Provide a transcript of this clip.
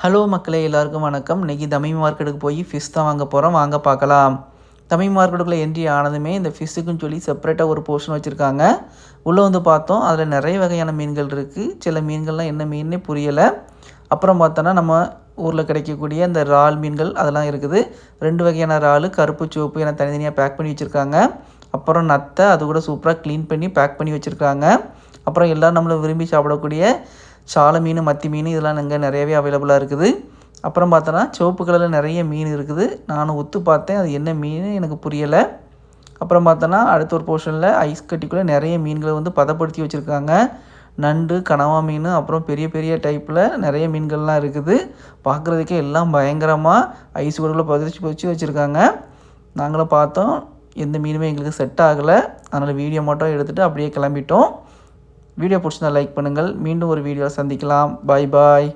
Hello மக்களே, எல்லாருக்கும் வணக்கம். இன்றைக்கி தமிழ் மார்க்கெட்டுக்கு போய் ஃபிஷ் தான் வாங்க போகிறோம். வாங்க பார்க்கலாம். தமிழ் மார்க்கெட்டுக்குள்ளே என்ட்ரி ஆனதுமே இந்த ஃபிஷ்ஷுக்குன்னு சொல்லி செப்பரேட்டாக ஒரு போர்ஷன் வச்சுருக்காங்க. உள்ளே வந்து பார்த்தோம், அதில் நிறைய வகையான மீன்கள் இருக்குது. சில மீன்கள்லாம் என்ன மீன்னே புரியலை. அப்புறம் பார்த்தோன்னா நம்ம ஊரில் கிடைக்கக்கூடிய இந்த இறால் மீன்கள் அதெல்லாம் இருக்குது. 2 வகையான இறால், கருப்பு சிவப்பு என தனித்தனியாக பேக் பண்ணி வச்சுருக்காங்க. அப்புறம் நத்தை, அது கூட சூப்பராக க்ளீன் பண்ணி பேக் பண்ணி வச்சுருக்காங்க. அப்புறம் எல்லோரும் நம்மளை விரும்பி சாப்பிடக்கூடிய சாலை மீன், மத்தி மீன் இதெல்லாம் இங்கே நிறையவே அவைலபிளாக இருக்குது. அப்புறம் பார்த்தோன்னா சிவப்பு கலரில் நிறைய மீன் இருக்குது. நானும் உத்து பார்த்தேன், அது என்ன மீன் எனக்கு புரியலை. அப்புறம் பார்த்தோன்னா அடுத்த ஒரு போர்ஷனில் ஐஸ் கட்டிக்குள்ளே நிறைய மீன்களை வந்து பதப்படுத்தி வச்சுருக்காங்க. நண்டு, கனவா மீன், அப்புறம் பெரிய பெரிய டைப்பில் நிறைய மீன்கள்லாம் இருக்குது. பார்க்குறதுக்கே எல்லாம் பயங்கரமாக ஐஸ் கூடக்குள்ளே பதிச்சு வச்சுருக்காங்க. நாங்களும் பார்த்தோம், எந்த மீனுமே எங்களுக்கு செட் ஆகலை. அதனால் வீடியோ மட்டும் எடுத்துகிட்டு அப்படியே கிளம்பிட்டோம். வீடியோ பிடிச்சிருந்தா லைக் பண்ணுங்கள். மீண்டும் ஒரு வீடியோவில் சந்திக்கலாம். பாய் பாய்.